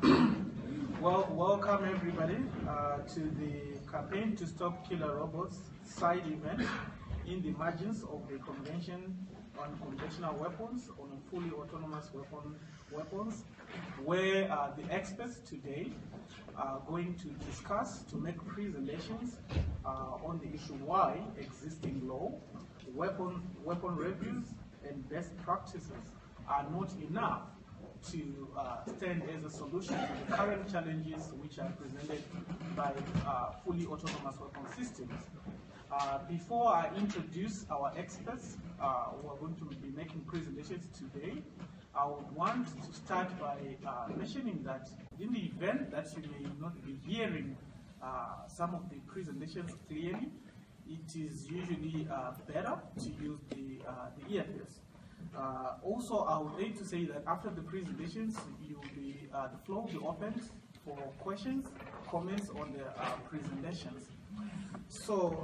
Well, welcome everybody to the campaign to stop killer robots side event in the margins of the Convention on Conventional Weapons on Fully Autonomous Weapons, where the experts today are going to discuss, to make presentations on the issue why existing law, weapon reviews, and best practices are not enough to stand as a solution to the current challenges which are presented by fully autonomous weapon systems. Before I introduce our experts who are going to be making presentations today, I would want to start by mentioning that in the event that you may not be hearing some of the presentations clearly, it is usually better to use the earpiece. Also, I would like to say that after the presentations, the floor will be open for questions, comments on the presentations. So,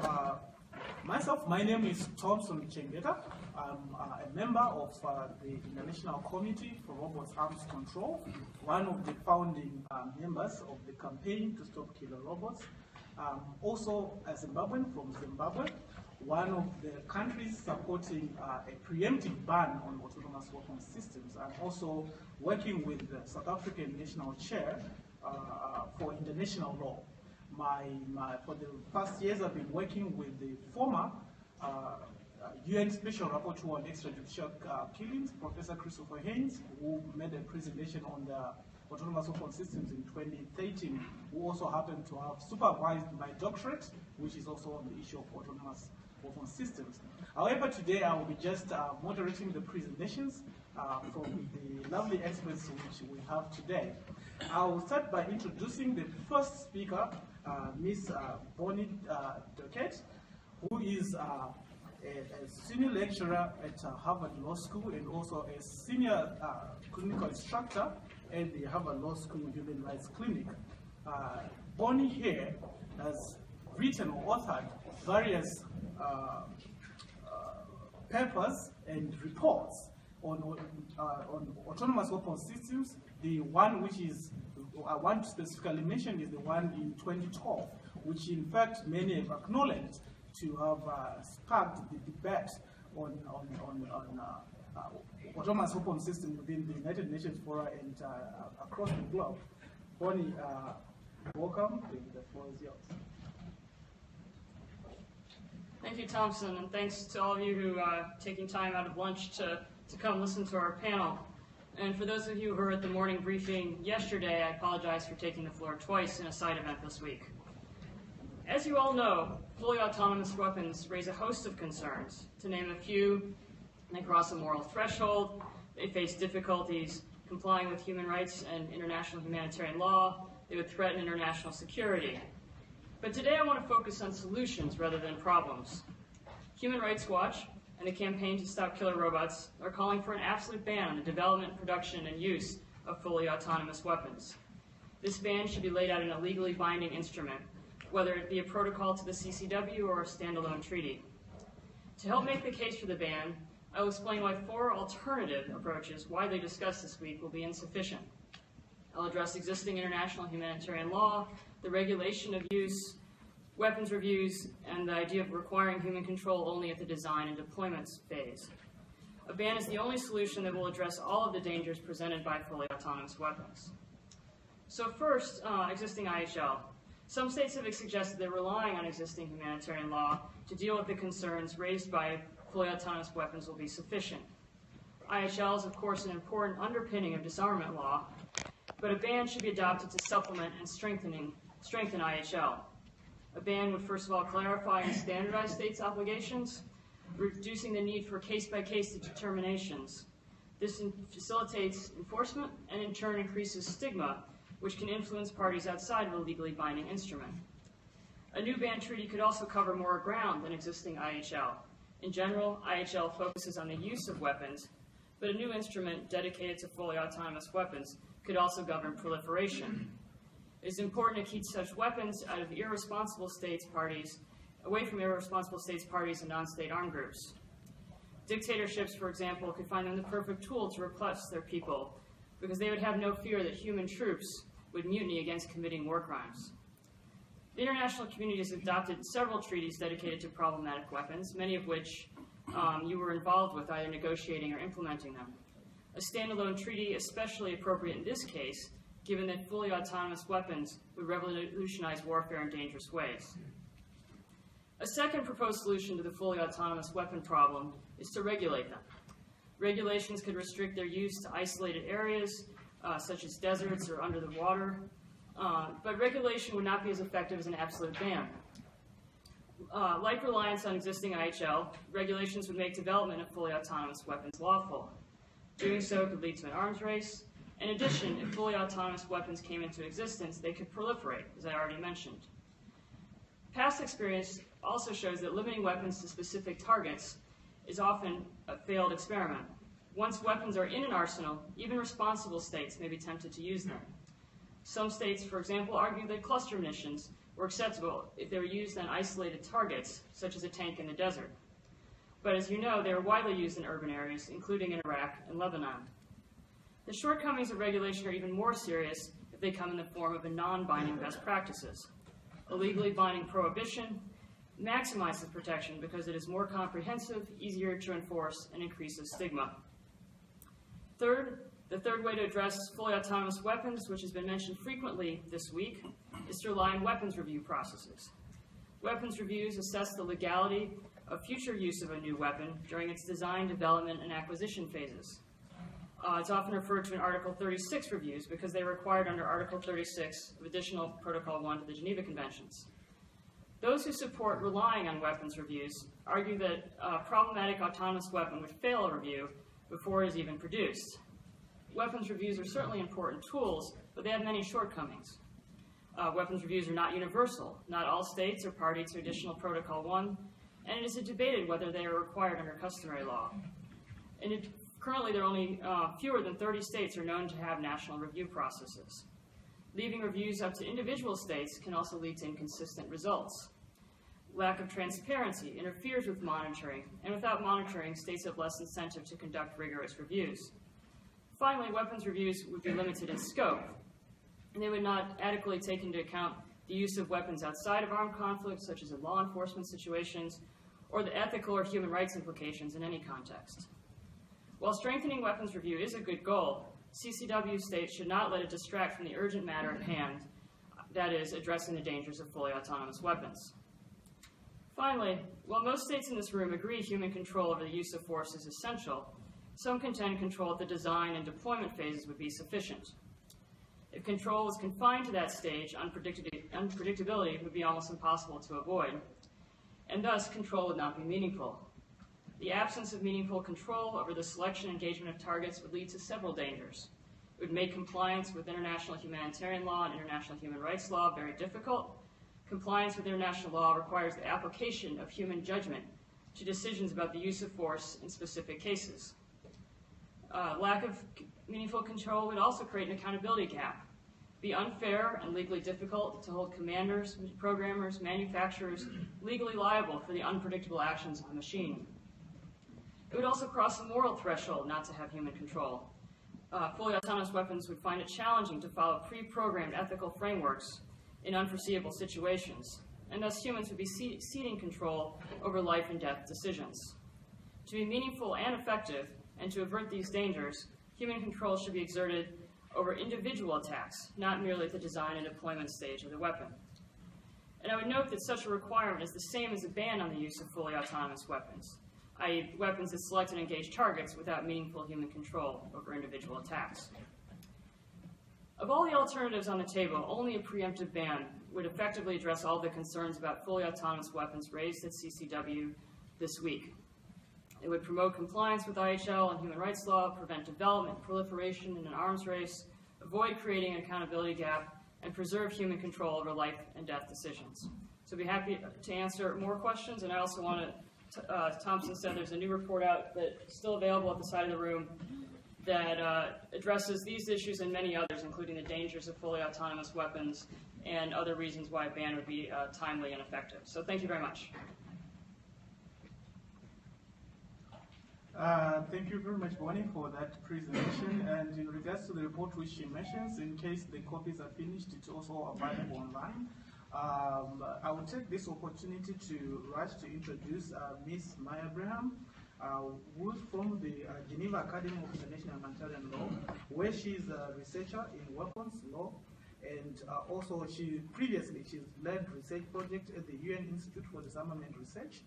my name is Thompson Chengeta. I'm a member of the International Committee for Robots Arms Control, one of the founding members of the campaign to stop killer robots. Also a Zimbabwean from Zimbabwe, one of the countries supporting a preemptive ban on autonomous weapon systems. I'm also working with the South African National Chair for International Law. For the past years, I've been working with the former UN Special Rapporteur on Extrajudicial Killings, Professor Christopher Haynes, who made a presentation on the autonomous weapon systems in 2013, who also happened to have supervised my doctorate, which is also on the issue of autonomous weapon systems. However, today I will be just moderating the presentations from the lovely experts which we have today. I will start by introducing the first speaker, Ms. Bonnie Dockett, who is a senior lecturer at Harvard Law School and also a senior clinical instructor at the Harvard Law School Human Rights Clinic. Bonnie here has written or authored various papers and reports on autonomous weapon systems. The one which is I want to specifically mention is the one in 2012, which in fact many have acknowledged to have sparked the debate on autonomous weapon systems within the United Nations Forum and across the globe. Bonnie, welcome. The floor is yours. Thank you, Thompson, and thanks to all of you who are taking time out of lunch to come listen to our panel. And for those of you who were at the morning briefing yesterday, I apologize for taking the floor twice in a side event this week. As you all know, fully autonomous weapons raise a host of concerns. To name a few, they cross a moral threshold, they face difficulties complying with human rights and international humanitarian law, they would threaten international security. But today I want to focus on solutions rather than problems. Human Rights Watch and the Campaign to Stop Killer Robots are calling for an absolute ban on the development, production, and use of fully autonomous weapons. This ban should be laid out in a legally binding instrument, whether it be a protocol to the CCW or a standalone treaty. To help make the case for the ban, I will explain why 4 alternative approaches, widely discussed this week, will be insufficient. I'll address existing international humanitarian law, the regulation of use, weapons reviews, and the idea of requiring human control only at the design and deployment phase. A ban is the only solution that will address all of the dangers presented by fully autonomous weapons. So first, existing IHL. Some states have suggested that relying on existing humanitarian law to deal with the concerns raised by fully autonomous weapons will be sufficient. IHL is, of course, an important underpinning of disarmament law, but a ban should be adopted to supplement and strengthen IHL. A ban would first of all clarify and standardize states' obligations, reducing the need for case-by-case determinations. This facilitates enforcement and in turn increases stigma, which can influence parties outside of a legally binding instrument. A new ban treaty could also cover more ground than existing IHL. In general, IHL focuses on the use of weapons, but a new instrument dedicated to fully autonomous weapons could also govern proliferation. It is important to keep such weapons out of irresponsible states parties, away from irresponsible states parties and non-state armed groups. Dictatorships, for example, could find them the perfect tool to repress their people, because they would have no fear that human troops would mutiny against committing war crimes. The international community has adopted several treaties dedicated to problematic weapons, many of which you were involved with, either negotiating or implementing them. A standalone treaty especially appropriate in this case, given that fully autonomous weapons would revolutionize warfare in dangerous ways. A second proposed solution to the fully autonomous weapon problem is to regulate them. Regulations could restrict their use to isolated areas, such as deserts or under the water, but regulation would not be as effective as an absolute ban. Like reliance on existing IHL, regulations would make development of fully autonomous weapons lawful. Doing so could lead to an arms race. In addition, if fully autonomous weapons came into existence, they could proliferate, as I already mentioned. Past experience also shows that limiting weapons to specific targets is often a failed experiment. Once weapons are in an arsenal, even responsible states may be tempted to use them. Some states, for example, argue that cluster munitions were acceptable if they were used on isolated targets, such as a tank in the desert. But as you know, they are widely used in urban areas, including in Iraq and Lebanon. The shortcomings of regulation are even more serious if they come in the form of a non-binding best practices. A legally binding prohibition maximizes protection because it is more comprehensive, easier to enforce, and increases stigma. Third, the third way to address fully autonomous weapons, which has been mentioned frequently this week, is to rely on weapons review processes. Weapons reviews assess the legality of future use of a new weapon during its design, development, and acquisition phases. It's often referred to in Article 36 reviews because they are required under Article 36 of Additional Protocol 1 to the Geneva Conventions. Those who support relying on weapons reviews argue that a problematic autonomous weapon would fail a review before it is even produced. Weapons reviews are certainly important tools, but they have many shortcomings. Weapons reviews are not universal. Not all states are party to Additional Protocol 1, and it is debated whether they are required under customary law. Currently, there are only fewer than 30 states are known to have national review processes. Leaving reviews up to individual states can also lead to inconsistent results. Lack of transparency interferes with monitoring, and without monitoring, states have less incentive to conduct rigorous reviews. Finally, weapons reviews would be limited in scope, and they would not adequately take into account the use of weapons outside of armed conflict, such as in law enforcement situations, or the ethical or human rights implications in any context. While strengthening weapons review is a good goal, CCW states should not let it distract from the urgent matter at hand, that is, addressing the dangers of fully autonomous weapons. Finally, while most states in this room agree human control over the use of force is essential, some contend control at the design and deployment phases would be sufficient. If control was confined to that stage, unpredictability would be almost impossible to avoid, and thus control would not be meaningful. The absence of meaningful control over the selection and engagement of targets would lead to several dangers. It would make compliance with international humanitarian law and international human rights law very difficult. Compliance with international law requires the application of human judgment to decisions about the use of force in specific cases. Lack of meaningful control would also create an accountability gap. It'd be unfair and legally difficult to hold commanders, programmers, manufacturers legally liable for the unpredictable actions of a machine. It would also cross a moral threshold not to have human control. Fully autonomous weapons would find it challenging to follow pre-programmed ethical frameworks in unforeseeable situations, and thus humans would be ceding control over life and death decisions. To be meaningful and effective, and to avert these dangers, human control should be exerted over individual attacks, not merely at the design and deployment stage of the weapon. And I would note that such a requirement is the same as a ban on the use of fully autonomous weapons, i.e. weapons that select and engage targets without meaningful human control over individual attacks. Of all the alternatives on the table, only a preemptive ban would effectively address all the concerns about fully autonomous weapons raised at CCW this week. It would promote compliance with IHL and human rights law, prevent development, proliferation in an arms race, avoid creating an accountability gap, and preserve human control over life and death decisions. So I'd be happy to answer more questions, and I also want to, Thompson said there's a new report out that's still available at the side of the room that addresses these issues and many others, including the dangers of fully autonomous weapons and other reasons why a ban would be timely and effective. So thank you very much. Thank you very much, Bonnie, for that presentation. And in regards to the report which she mentions, in case the copies are finished, it's also available online. I will take this opportunity to rush to introduce Ms. Maya Braham, who's from the Geneva Academy of International Humanitarian Law, where she's a researcher in weapons law. And also, she's led research project at the UN Institute for Disarmament Research,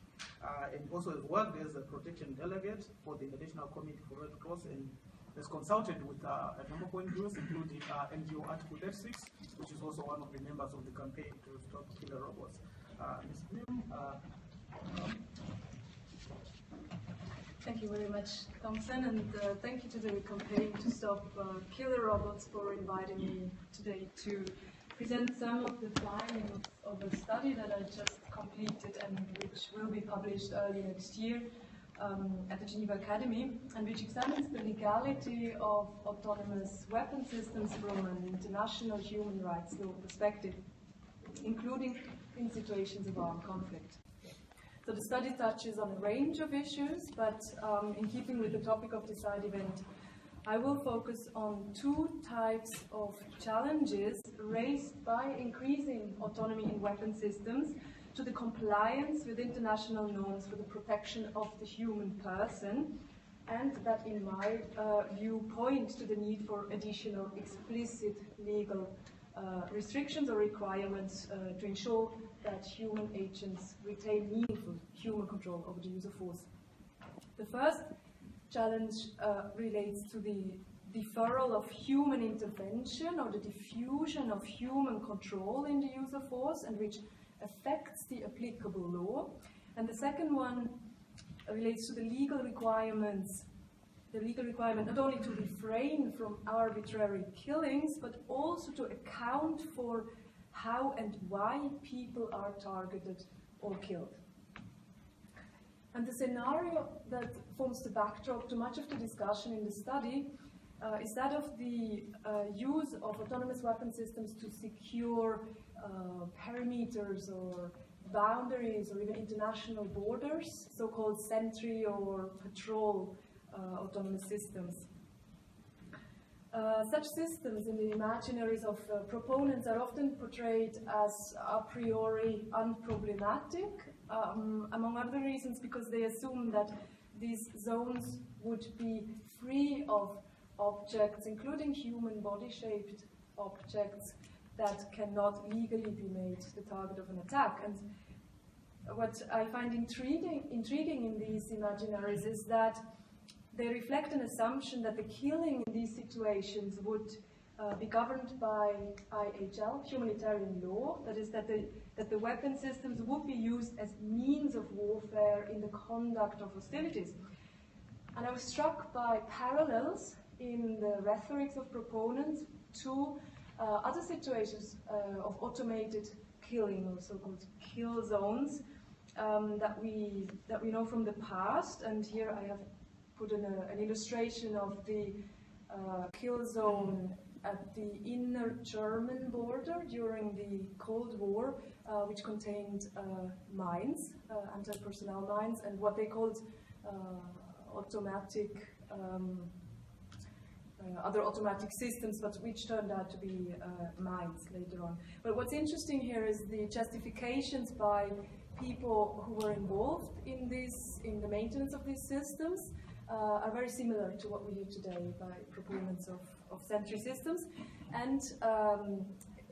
and also has worked as a protection delegate for the International Committee for Red Cross, and has consulted with a number of NGOs, including NGO Article 36, which is also one of the members of the campaign to stop killer robots. Ms. Blim, Thank you very much, Thompson, and thank you to the campaign to stop killer robots for inviting me today to present some of the findings of a study that I just completed and which will be published early next year at the Geneva Academy, and which examines the legality of autonomous weapon systems from an international human rights law perspective, including in situations of armed conflict. So the study touches on a range of issues, but in keeping with the topic of this side event, I will focus on two types of challenges raised by increasing autonomy in weapon systems to the compliance with international norms for the protection of the human person, and that, in my view, point to the need for additional explicit legal restrictions or requirements to ensure that human agents retain meaningful human control over the use of force. The first challenge relates to the deferral of human intervention or the diffusion of human control in the use of force, and which affects the applicable law. And the second one relates to the legal requirements, the legal requirement not only to refrain from arbitrary killings, but also to account for how and why people are targeted or killed. And the scenario that forms the backdrop to much of the discussion in the study is that of the use of autonomous weapon systems to secure perimeters or boundaries or even international borders, so-called sentry or patrol autonomous systems. Such systems in the imaginaries of proponents are often portrayed as a priori unproblematic, among other reasons because they assume that these zones would be free of objects, including human body-shaped objects, that cannot legally be made the target of an attack. And what I find intriguing in these imaginaries is that they reflect an assumption that the killing in these situations would be governed by IHL, humanitarian law, that is, that the weapon systems would be used as means of warfare in the conduct of hostilities. And I was struck by parallels in the rhetorics of proponents to other situations of automated killing, or so-called kill zones, that we know from the past. And here I have put in an illustration of the kill zone at the inner German border during the Cold War, which contained mines, anti-personnel mines, and what they called other automatic systems, but which turned out to be mines later on. But what's interesting here is the justifications by people who were involved in the maintenance of these systems are very similar to what we hear today by proponents of sentry systems. And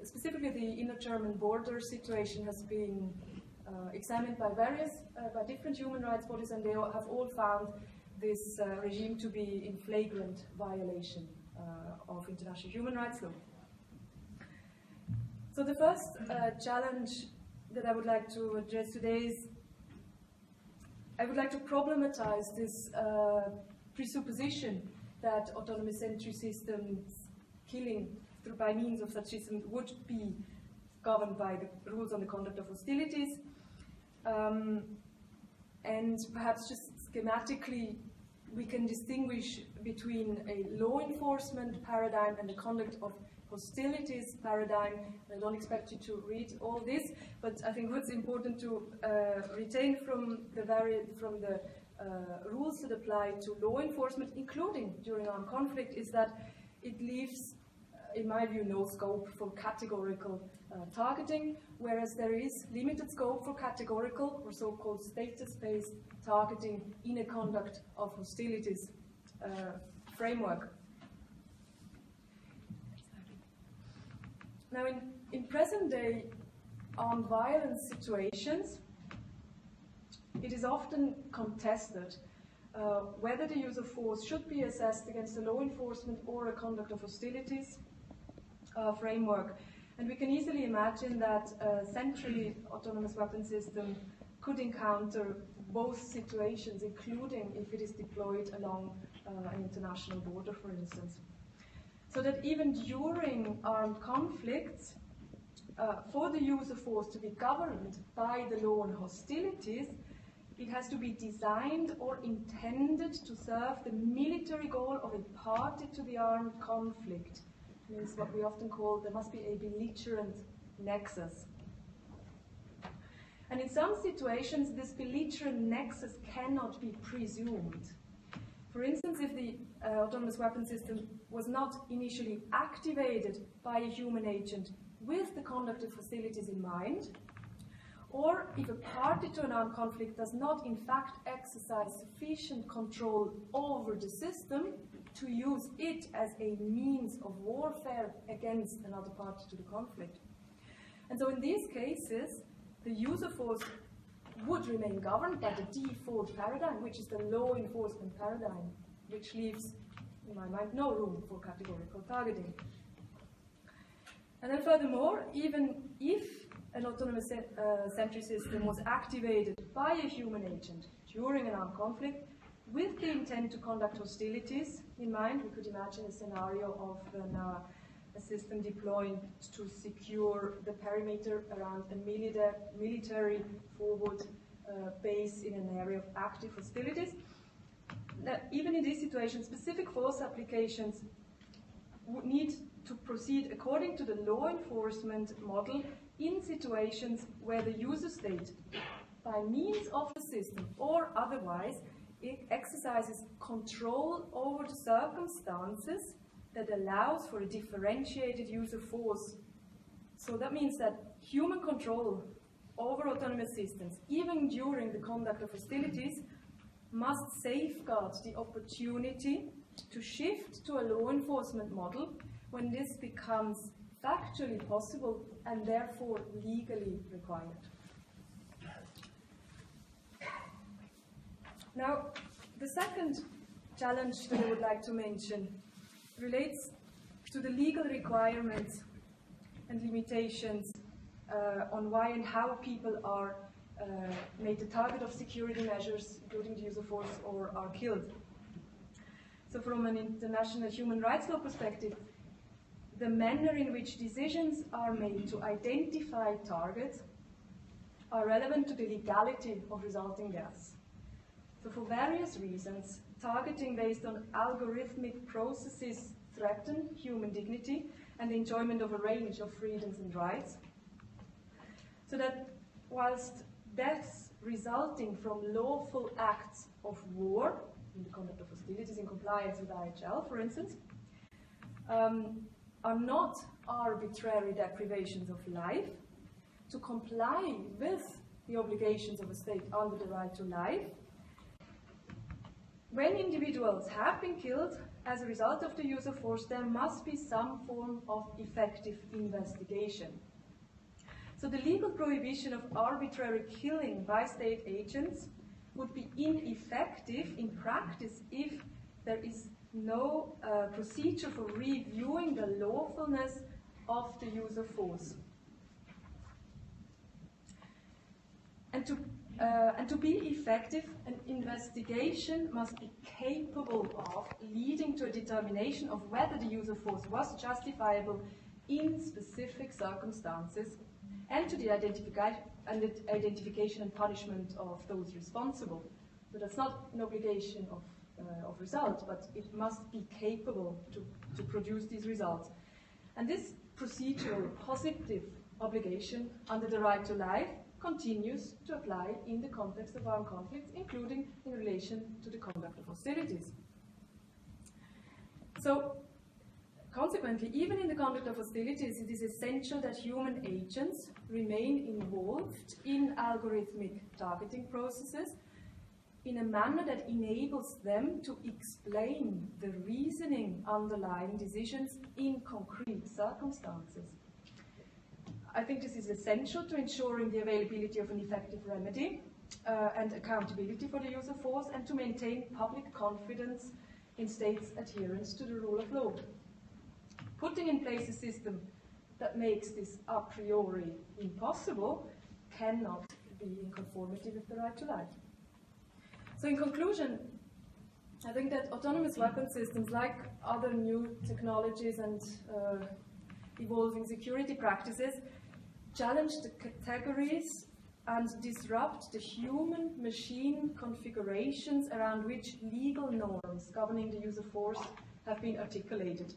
specifically the inner German border situation has been examined by by different human rights bodies, and they have all found this regime to be in flagrant violation of international human rights law. So the first challenge that I would like to address today is I would like to problematize this presupposition that autonomous sentry systems killing by means of such systems would be governed by the rules on the conduct of hostilities, and perhaps just schematically we can distinguish between a law enforcement paradigm and the conduct of hostilities paradigm. I don't expect you to read all this, but I think what's important to retain from the rules that apply to law enforcement, including during armed conflict, is that it leaves, in my view, no scope for categorical targeting, whereas there is limited scope for categorical or so-called status-based targeting in a conduct of hostilities framework. Now, in present-day armed violence situations, it is often contested whether the use of force should be assessed against a law enforcement or a conduct of hostilities framework. And we can easily imagine that a centrally autonomous weapon system could encounter both situations, including if it is deployed along an international border, for instance. So that even during armed conflicts, for the use of force to be governed by the law on hostilities, it has to be designed or intended to serve the military goal of a party to the armed conflict. It means what we often call, there must be a belligerent nexus. And in some situations, this belligerent nexus cannot be presumed. For instance, if the autonomous weapon system was not initially activated by a human agent with the conduct of hostilities in mind, or if a party to an armed conflict does not in fact exercise sufficient control over the system to use it as a means of warfare against another party to the conflict. And so in these cases, the use of force would remain governed by the default paradigm, which is the law enforcement paradigm, which leaves, in my mind, no room for categorical targeting. And then furthermore, even if an autonomous sentry system was activated by a human agent during an armed conflict with the intent to conduct hostilities in mind, we could imagine a scenario of a system deployed to secure the perimeter around a military forward base in an area of active hostilities. That even in this situation, specific force applications would need to proceed according to the law enforcement model in situations where the user state, by means of the system or otherwise, it exercises control over the circumstances that allows for a differentiated use of force. So that means that human control over autonomous systems, even during the conduct of hostilities, must safeguard the opportunity to shift to a law enforcement model when this becomes factually possible and therefore legally required. Now, the second challenge that I would like to mention relates to the legal requirements and limitations on why and how people are made the target of security measures, including the use of force, or are killed. So from an international human rights law perspective, the manner in which decisions are made to identify targets are relevant to the legality of resulting deaths. So for various reasons, targeting based on algorithmic processes threaten human dignity and the enjoyment of a range of freedoms and rights. So that whilst deaths resulting from lawful acts of war, in the conduct of hostilities in compliance with IHL, for instance, are not arbitrary deprivations of life, to comply with the obligations of a state under the right to life, when individuals have been killed as a result of the use of force, there must be some form of effective investigation. So the legal prohibition of arbitrary killing by state agents would be ineffective in practice if there is no procedure for reviewing the lawfulness of the use of force. And to be effective, an investigation must be capable of leading to a determination of whether the use of force was justifiable in specific circumstances, and to the identification and punishment of those responsible. So that's not an obligation of result, but it must be capable to produce these results. And this procedural positive obligation under the right to life continues to apply in the context of armed conflicts, including in relation to the conduct of hostilities. So, consequently, even in the conduct of hostilities, it is essential that human agents remain involved in algorithmic targeting processes in a manner that enables them to explain the reasoning underlying decisions in concrete circumstances. I think this is essential to ensuring the availability of an effective remedy and accountability for the use of force, and to maintain public confidence in states' adherence to the rule of law. Putting in place a system that makes this a priori impossible cannot be in conformity with the right to life. So in conclusion, I think that autonomous weapon systems, like other new technologies and evolving security practices, challenge the categories and disrupt the human-machine configurations around which legal norms governing the use of force have been articulated.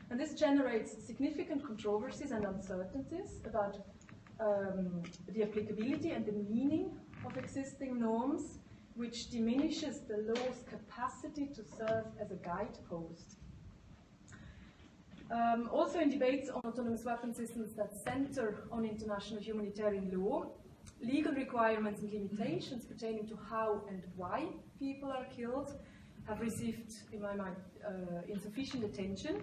And this generates significant controversies and uncertainties about the applicability and the meaning of existing norms, which diminishes the law's capacity to serve as a guidepost. Also in debates on autonomous weapon systems that center on international humanitarian law, legal requirements and limitations pertaining to how and why people are killed have received, in my mind, insufficient attention.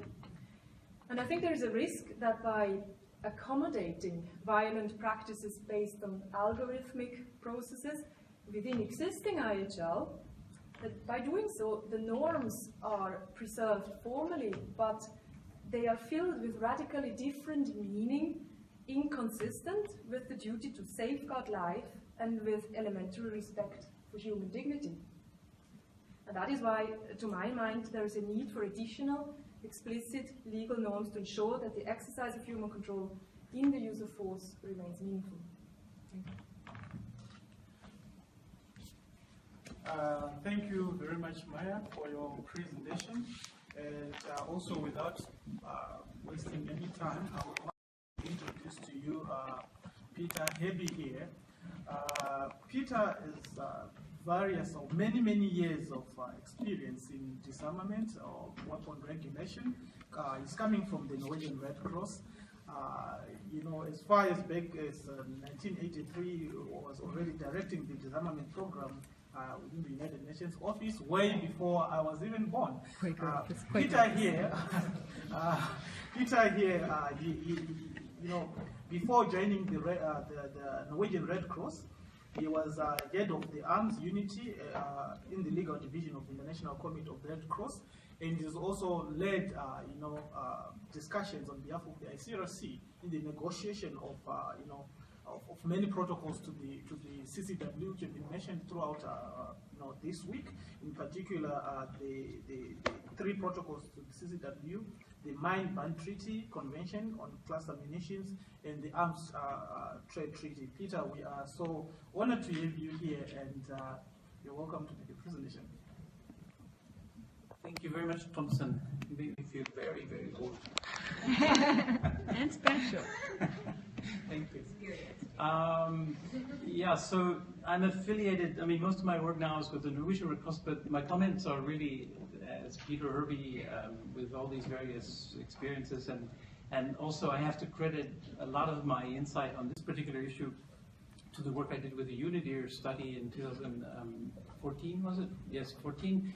And I think there is a risk that by accommodating violent practices based on algorithmic processes within existing IHL, that by doing so, the norms are preserved formally, but they are filled with radically different meaning, inconsistent with the duty to safeguard life and with elementary respect for human dignity. And that is why, to my mind, there is a need for additional explicit legal norms to ensure that the exercise of human control in the use of force remains meaningful. Thank you. Thank you very much, Maya, for your presentation. And also, without wasting any time, I would like to introduce to you Peter Heby here. Peter is various or many years of experience in disarmament or weapon regulation. He's coming from the Norwegian Red Cross. You know, as far as back as 1983, he was already directing the disarmament program within the United Nations office, way before I was even born. Peter here, you know, before joining the Norwegian Red Cross, he was head of the Arms Unity in the legal division of the International Committee of the Red Cross, and he's also led, you know, discussions on behalf of the ICRC in the negotiation of, you know, of many protocols to the CCW, which have been mentioned throughout, you know, this week. In particular, the 3 protocols to the CCW: the Mine Ban Treaty, Convention on Cluster Munitions, and the Arms Trade Treaty. Peter, we are so honored to have you here, and you're welcome to the presentation. Thank you very much, Thompson. You made me feel very, very old. And special. Thank you. Yeah, so I'm affiliated, I mean, most of my work now is with the Norwegian Red Cross, but my comments are really, as Peter Heby, with all these various experiences, and also I have to credit a lot of my insight on this particular issue to the work I did with the UNIDIR study in 2014, was it? Yes, 14.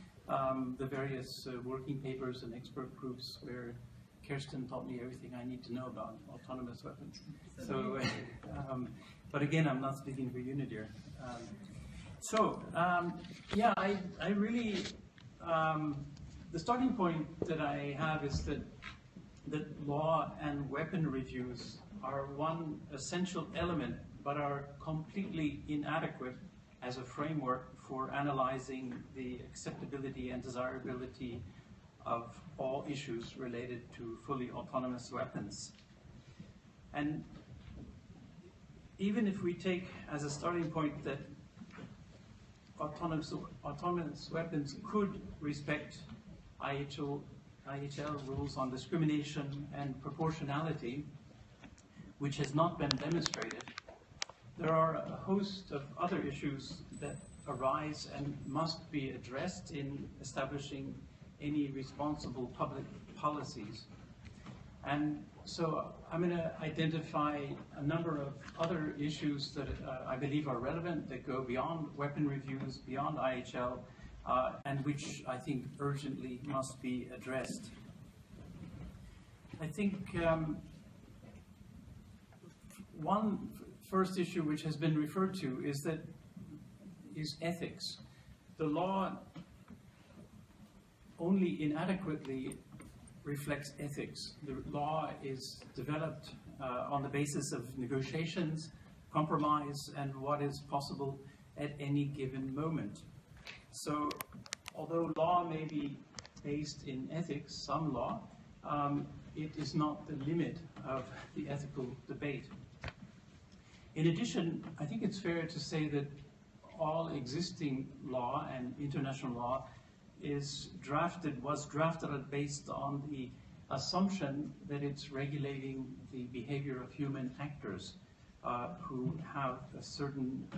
The various working papers and expert groups where Kirsten taught me everything I need to know about autonomous weapons. So, but again, I'm not speaking for UNIDIR. Yeah, I really, the starting point that I have is that law and weapon reviews are one essential element, but are completely inadequate as a framework for analyzing the acceptability and desirability of all issues related to fully autonomous weapons. And even if we take as a starting point that autonomous weapons could respect IHL rules on discrimination and proportionality, which has not been demonstrated, There are a host of other issues that arise and must be addressed in establishing any responsible public policies. And so I'm going to identify a number of other issues that I believe are relevant, that go beyond weapon reviews, beyond IHL, and which I think urgently must be addressed. I think one first issue which has been referred to is ethics. The law only inadequately reflects ethics. The law is developed on the basis of negotiations, compromise, and what is possible at any given moment. So, although law may be based in ethics, some law, it is not the limit of the ethical debate. In addition, I think it's fair to say that all existing law and international law was drafted based on the assumption that it's regulating the behavior of human actors who have a certain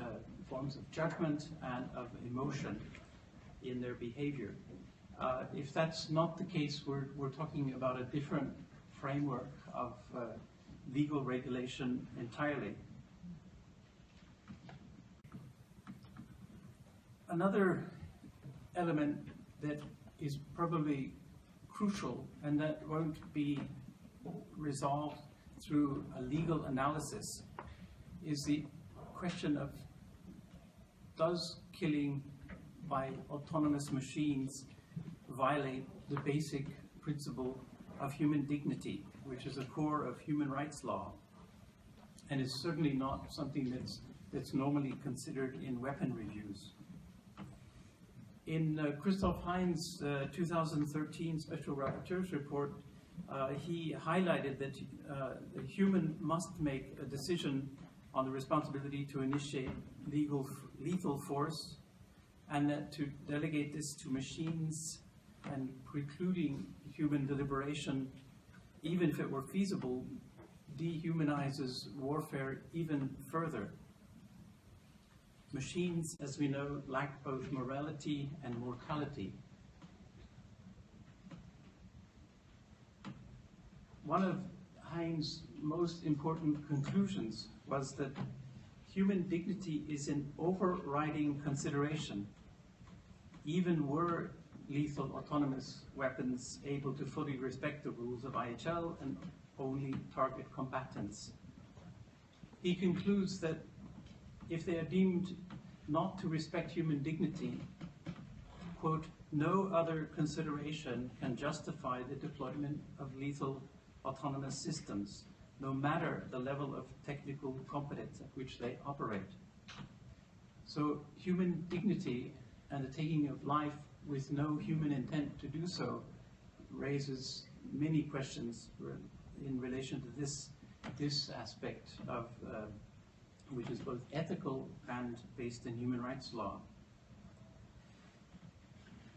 forms of judgment and of emotion in their behavior. If that's not the case, we're talking about a different framework of legal regulation entirely. Another element that is probably crucial and that won't be resolved through a legal analysis is the question of, does killing by autonomous machines violate the basic principle of human dignity, which is a core of human rights law, and is certainly not something that's normally considered in weapon reviews. In Christoph Hein's 2013 Special Rapporteur's report, he highlighted that the human must make a decision on the responsibility to initiate lethal force, and that to delegate this to machines and precluding human deliberation, even if it were feasible, dehumanizes warfare even further. Machines, as we know, lack both morality and mortality. One of Hein's most important conclusions was that human dignity is an overriding consideration, even were lethal autonomous weapons able to fully respect the rules of IHL and only target combatants. He concludes that if they are deemed not to respect human dignity, quote, no other consideration can justify the deployment of lethal autonomous systems, no matter the level of technical competence at which they operate. So human dignity and the taking of life with no human intent to do so raises many questions in relation to this aspect of which is both ethical and based in human rights law.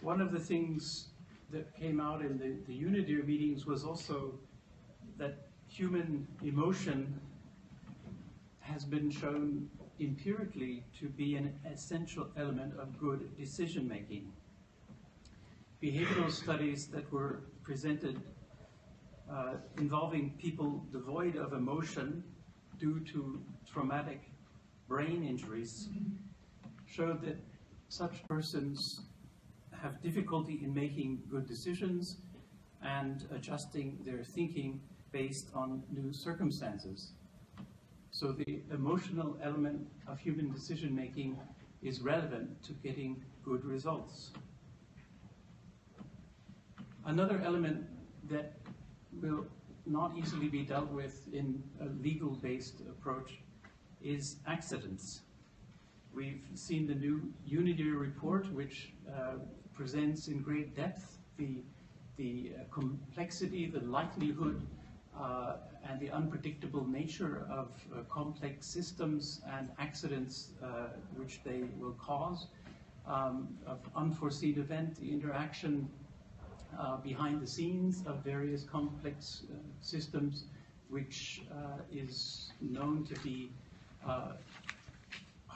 One of the things that came out in the UNIDIR meetings was also that human emotion has been shown empirically to be an essential element of good decision-making. Behavioral studies that were presented involving people devoid of emotion due to traumatic brain injuries showed that such persons have difficulty in making good decisions and adjusting their thinking based on new circumstances. So the emotional element of human decision-making is relevant to getting good results. Another element that will not easily be dealt with in a legal-based approach is accidents. We've seen the new UNIDIR report, which presents in great depth the complexity, the likelihood, and the unpredictable nature of complex systems and accidents which they will cause, of unforeseen event, the interaction behind the scenes of various complex systems, which is known to be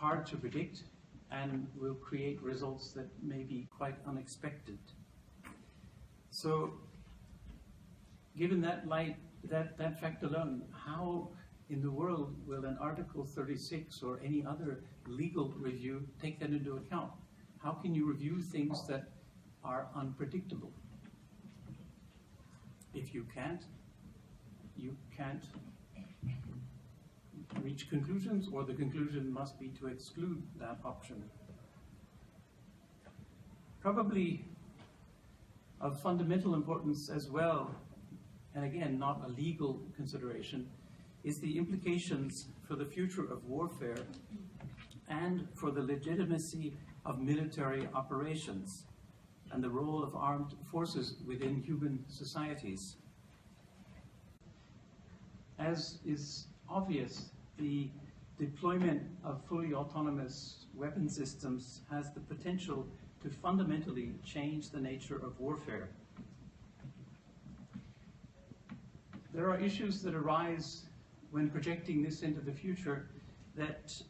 hard to predict and will create results that may be quite unexpected. So, given that light, that fact alone, how in the world will an Article 36 or any other legal review take that into account? How can you review things that are unpredictable? If you can't reach conclusions, or the conclusion must be to exclude that option. Probably of fundamental importance as well, and again, not a legal consideration, is the implications for the future of warfare and for the legitimacy of military operations and the role of armed forces within human societies. As is obvious, the deployment of fully autonomous weapon systems has the potential to fundamentally change the nature of warfare. There are issues that arise when projecting this into the future that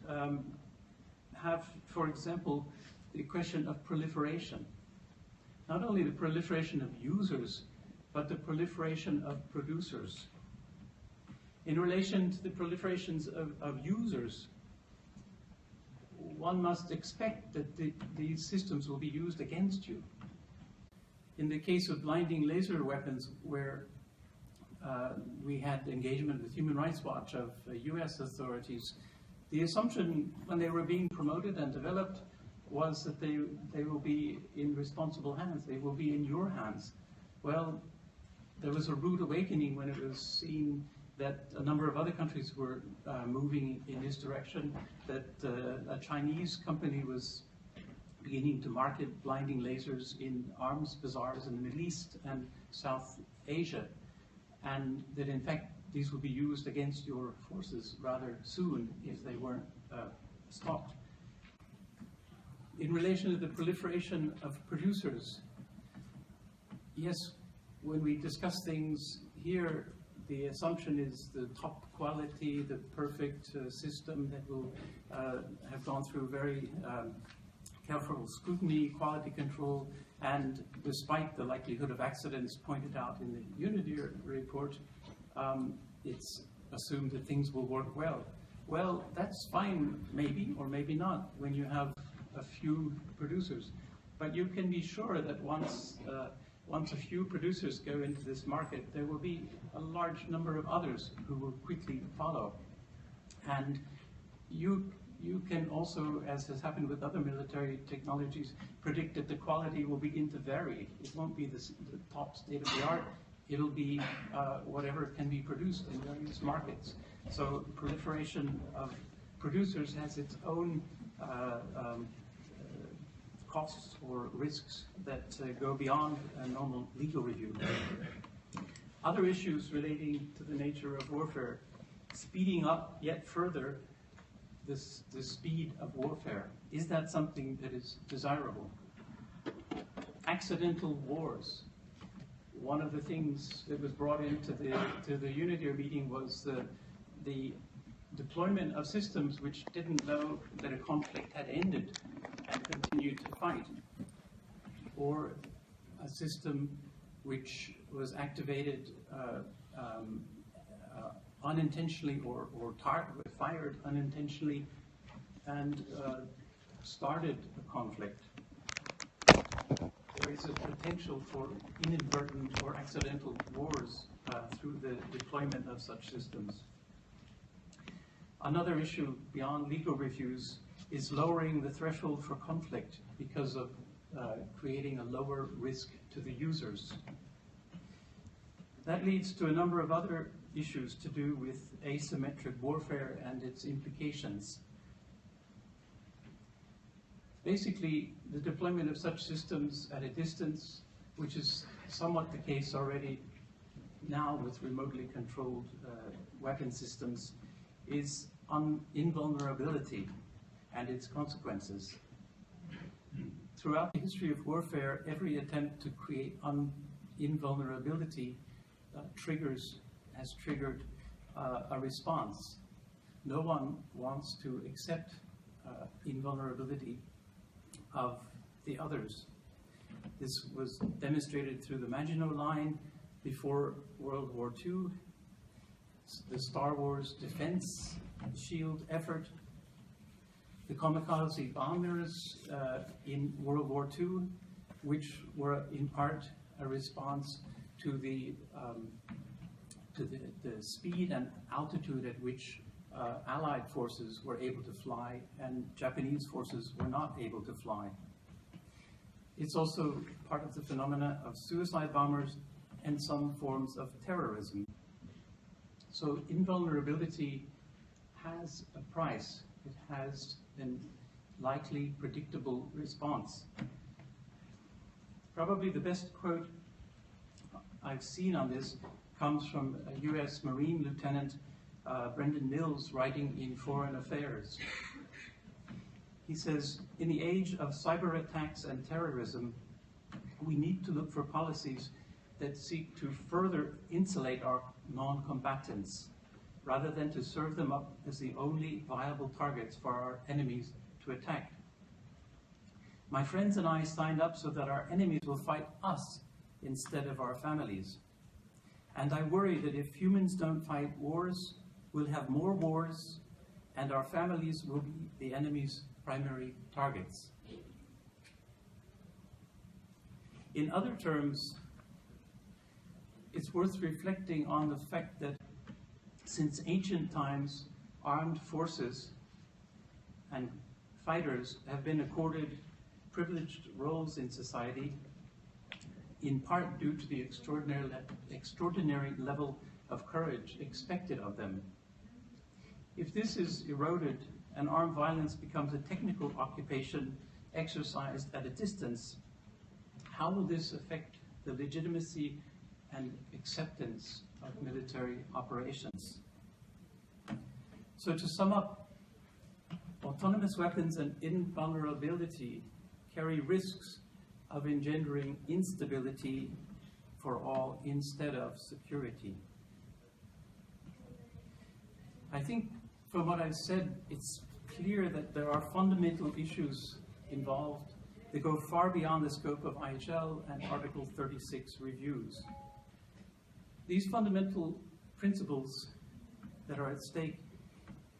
have, for example, the question of proliferation. Not only the proliferation of users, but the proliferation of producers. In relation to the proliferations of users, one must expect that these systems will be used against you. In the case of blinding laser weapons, where we had engagement with Human Rights Watch of US authorities, the assumption when they were being promoted and developed was that they will be in responsible hands, they will be in your hands. Well, there was a rude awakening when it was seen that a number of other countries were moving in this direction, that a Chinese company was beginning to market blinding lasers in arms bazaars in the Middle East and South Asia, and that in fact these would be used against your forces rather soon if they weren't stopped. In relation to the proliferation of producers, yes, when we discuss things here, the assumption is the top quality, the perfect system that will have gone through very careful scrutiny, quality control, and despite the likelihood of accidents pointed out in the Unity report, it's assumed that things will work well. Well, that's fine, maybe, or maybe not, when you have a few producers. But you can be sure that once a few producers go into this market, there will be a large number of others who will quickly follow. And you can also, as has happened with other military technologies, predict that the quality will begin to vary. It won't be the top state of the art. It'll be whatever can be produced in various markets. So proliferation of producers has its own costs or risks that go beyond a normal legal review. Other issues relating to the nature of warfare, speeding up yet further the speed of warfare. Is that something that is desirable? Accidental wars. One of the things that was brought into the Unity meeting was the deployment of systems which didn't know that a conflict had ended and continued to fight, or a system which was activated unintentionally or fired unintentionally and started a conflict. There is a potential for inadvertent or accidental wars through the deployment of such systems. Another issue beyond legal reviews is lowering the threshold for conflict because of creating a lower risk to the users. That leads to a number of other issues to do with asymmetric warfare and its implications. Basically, the deployment of such systems at a distance, which is somewhat the case already now with remotely controlled weapon systems, is on invulnerability and its consequences. Throughout the history of warfare, every attempt to create invulnerability has triggered a response. No one wants to accept invulnerability of the others. This was demonstrated through the Maginot Line before World War II, the Star Wars defense shield effort, the kamikaze bombers in World War II, which were in part a response to the speed and altitude at which Allied forces were able to fly and Japanese forces were not able to fly. It's also part of the phenomena of suicide bombers and some forms of terrorism. So invulnerability has a price. It has a likely predictable response. Probably the best quote I've seen on this comes from a US Marine Lieutenant Brendan Mills writing in Foreign Affairs. He says, in the age of cyber attacks and terrorism, we need to look for policies that seek to further insulate our non-combatants, rather than to serve them up as the only viable targets for our enemies to attack. My friends and I signed up so that our enemies will fight us instead of our families. And I worry that if humans don't fight wars, we'll have more wars, and our families will be the enemy's primary targets. In other terms, it's worth reflecting on the fact that since ancient times, armed forces and fighters have been accorded privileged roles in society, in part due to the extraordinary level of courage expected of them. If this is eroded and armed violence becomes a technical occupation exercised at a distance, how will this affect the legitimacy and acceptance of military operations? So to sum up, autonomous weapons and invulnerability carry risks of engendering instability for all instead of security. I think from what I've said, it's clear that there are fundamental issues involved that go far beyond the scope of IHL and Article 36 reviews. These fundamental principles that are at stake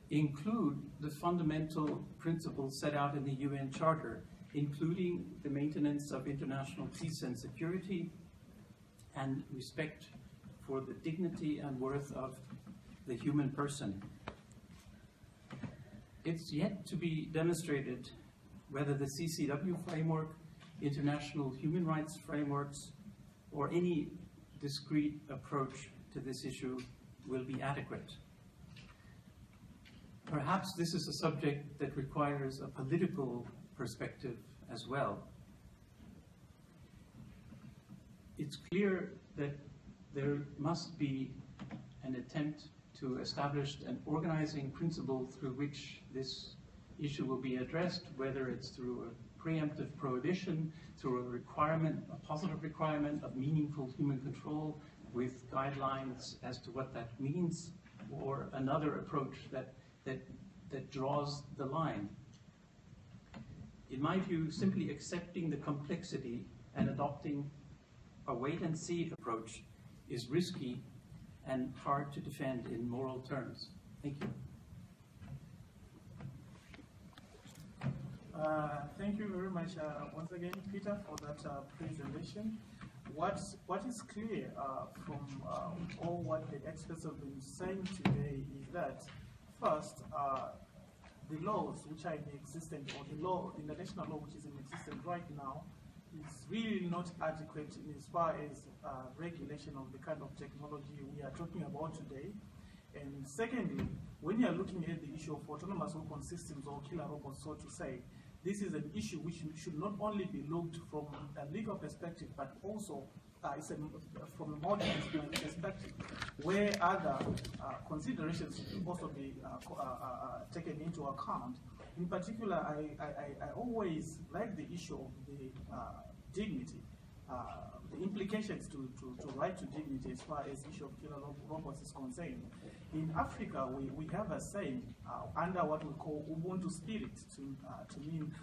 include the fundamental principles set out in the UN Charter, including the maintenance of international peace and security and respect for the dignity and worth of the human person. It's yet to be demonstrated whether the CCW framework, international human rights frameworks, or any discrete approach to this issue will be adequate. Perhaps this is a subject that requires a political perspective as well. It's clear that there must be an attempt to establish an organizing principle through which this issue will be addressed, whether it's through a preemptive prohibition, through a requirement, a positive requirement of meaningful human control with guidelines as to what that means, or another approach that draws the line. In my view, simply accepting the complexity and adopting a wait-and-see approach is risky and hard to defend in moral terms. Thank you. Thank you very much once again, Peter, for that presentation. What is clear from all what the experts have been saying today is that, first, the laws which are in existence, or the law, the international law which is in existence right now, is really not adequate in as far as regulation of the kind of technology we are talking about today. And secondly, when you are looking at the issue of autonomous weapon systems or killer robots, so to say, this is an issue which should not only be looked from a legal perspective, but also from a moral perspective, where other considerations should also be taken into account. In particular, I always like the issue of the dignity, the implications to right to dignity as far as the issue of killer robots is concerned. In Africa, we have a saying under what we call Ubuntu spirit to mean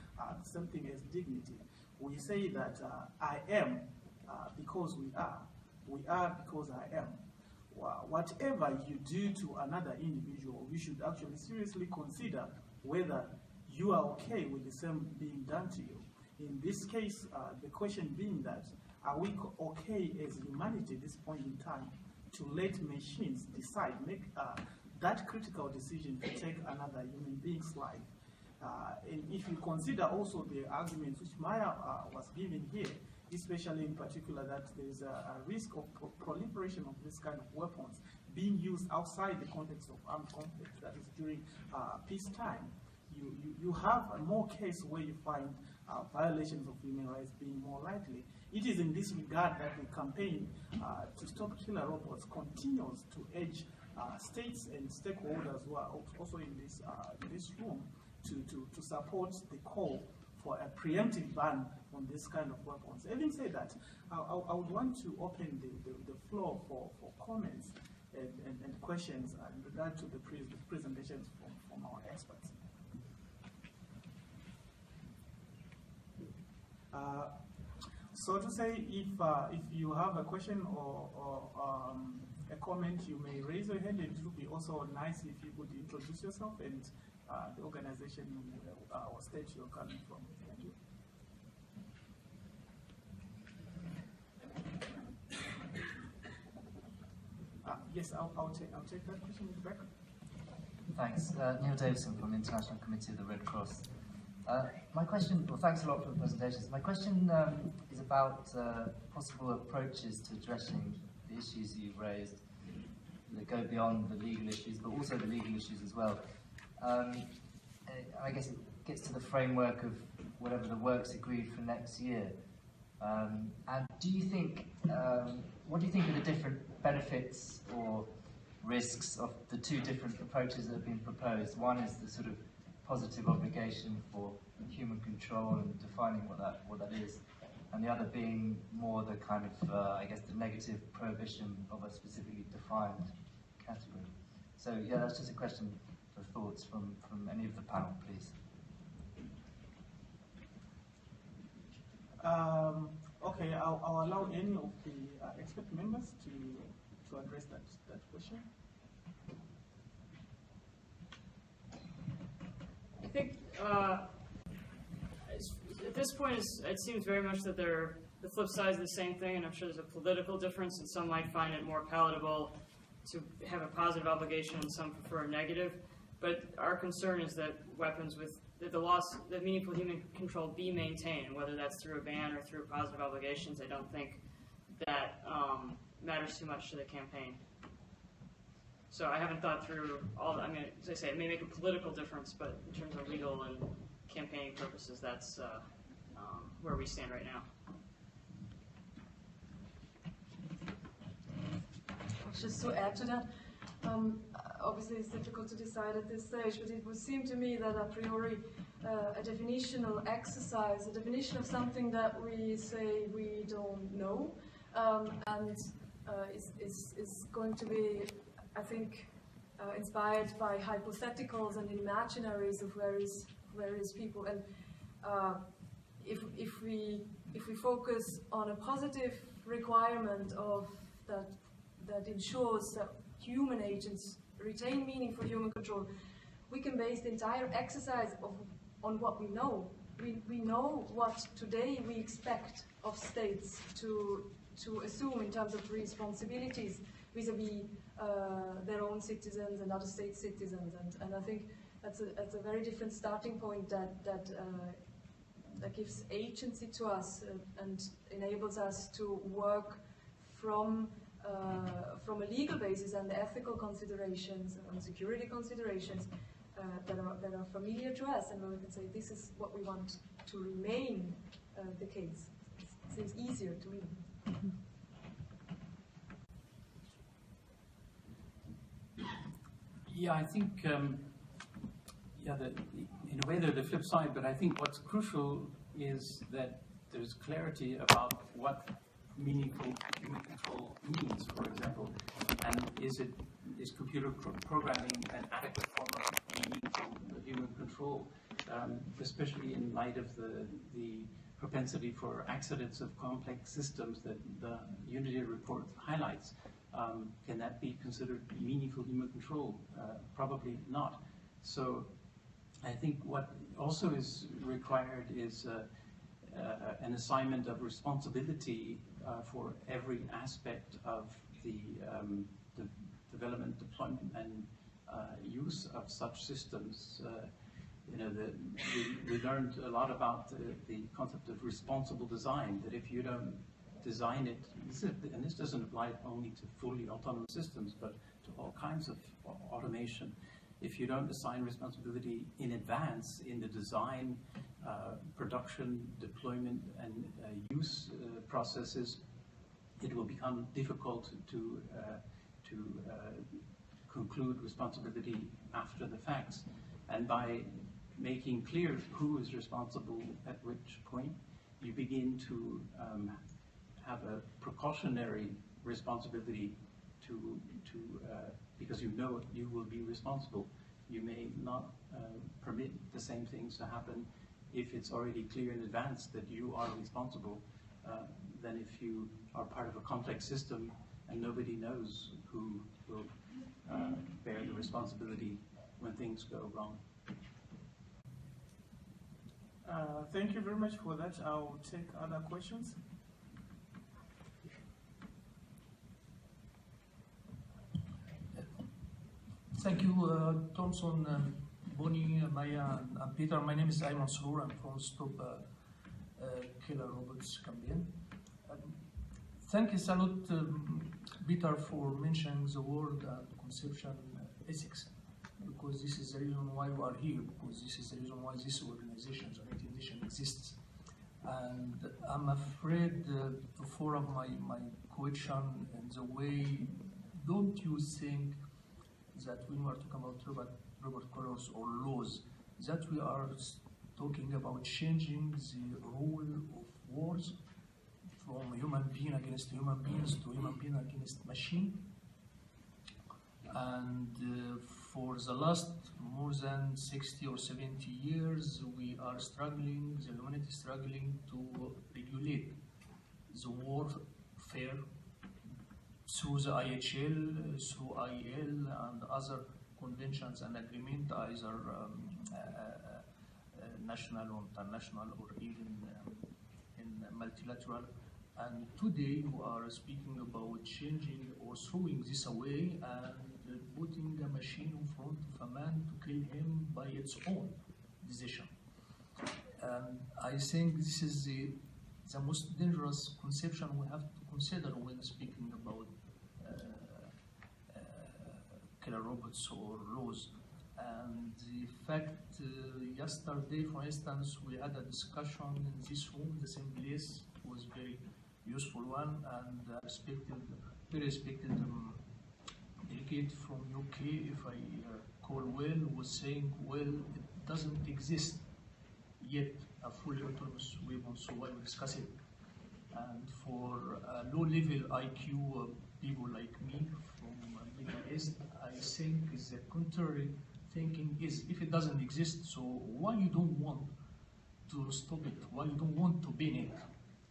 something as dignity. We say that I am because we are because I am. Whatever you do to another individual, you should actually seriously consider whether you are okay with the same being done to you. In this case, the question being that, are we okay as humanity at this point in time to let machines decide, make that critical decision to take another human being's life? And if you consider also the arguments which Maya was giving here, especially in particular that there is a risk of proliferation of this kind of weapons being used outside the context of armed conflict, that is during peacetime, you have a more case where you find violations of human rights being more likely. It is in this regard that the campaign to stop killer robots continues to urge states and stakeholders who are also in this room to support the call for a preemptive ban on this kind of weapons. Having said that, I would want to open the floor for comments and questions in regard to the presentations from our experts. So to say, if you have a question or a comment, you may raise your hand, and it would be also nice if you could introduce yourself and the organization or state you're coming from. Thank you. Yes, I'll take that question, Rebecca. Thanks. Neil Davison from the International Committee of the Red Cross. My question, well, thanks a lot for the presentations. My question is about possible approaches to addressing the issues you've raised that go beyond the legal issues, but also the legal issues as well. I guess it gets to the framework of whatever the work's agreed for next year. And do you think, what do you think are the different benefits or risks of the two different approaches that have been proposed? One is the sort of positive obligation for human control and defining what that is, and the other being more the kind of, I guess, the negative prohibition of a specifically defined category. So yeah, that's just a question for thoughts from any of the panel, please. Okay, I'll allow any of the expert members to address that question. I think at this point, it seems very much that the flip side is the same thing, and I'm sure there's a political difference, and some might find it more palatable to have a positive obligation, and some prefer a negative. But our concern is that weapons with that meaningful human control be maintained, whether that's through a ban or through positive obligations. I don't think that matters too much to the campaign. So I haven't thought through all that. I mean, as I say, it may make a political difference, but in terms of legal and campaigning purposes, that's where we stand right now. Just to add to that, obviously it's difficult to decide at this stage, but it would seem to me that a priori a definitional exercise, a definition of something that we say we don't know, and is going to be, I think, inspired by hypotheticals and imaginaries of various people. And if we focus on a positive requirement of that ensures that human agents retain meaningful human control, we can base the entire exercise on what we know. We know what today we expect of states to assume in terms of responsibilities vis-a-vis their own citizens and other state citizens, and I think that's a very different starting point that gives agency to us and enables us to work from a legal basis and the ethical considerations and security considerations that are familiar to us, and where we can say this is what we want to remain the case. It seems easier to me. Yeah, I think, in a way they're the flip side, but I think what's crucial is that there's clarity about what meaningful human control means, for example, and is computer programming an adequate form of meaningful human control, especially in light of the propensity for accidents of complex systems that the Unity report highlights. Can that be considered meaningful human control? Probably not. So I think what also is required is an assignment of responsibility for every aspect of the development, deployment, and use of such systems. We learned a lot about the concept of responsible design, that if you don't design it, and this doesn't apply only to fully autonomous systems, but to all kinds of automation. If you don't assign responsibility in advance in the design, production, deployment, and use processes, it will become difficult to conclude responsibility after the facts. And by making clear who is responsible at which point, you begin to have a precautionary responsibility because you know you will be responsible. You may not permit the same things to happen if it's already clear in advance that you are responsible than if you are part of a complex system and nobody knows who will bear the responsibility when things go wrong. Thank you very much for that. I'll take other questions. Thank you, Thompson, Bonnie, Maya, and Peter. My name is Ayman Sroor. I'm from Stop Killer Robots campaign. Thank you a lot, Peter, for mentioning the word conception ethics, because this is the reason why we are here, because this is the reason why this organization, the United Nations, exists. And I'm afraid to follow my question in the way, don't you think that when we are talking about robot colors or laws, that we are talking about changing the rule of wars from human being against human beings to human being against machine? And for the last more than 60 or 70 years, we are struggling, the humanity is struggling to regulate the warfare through the IHL, through IEL, and other conventions and agreements, either national or international or even in multilateral. And today we are speaking about changing or throwing this away and putting a machine in front of a man to kill him by its own decision. And I think this is the most dangerous conception we have to consider when speaking about killer robots or laws. And the fact, yesterday, for instance, we had a discussion in this room, the same place. It was very useful one, and very respected delegate from UK, if I recall well, was saying, well, it doesn't exist yet a fully autonomous weapon, so why we discuss it? And for low-level IQ people like me from Middle East, I think the contrary thinking is, if it doesn't exist, so why you don't want to stop it? Why you don't want to ban it?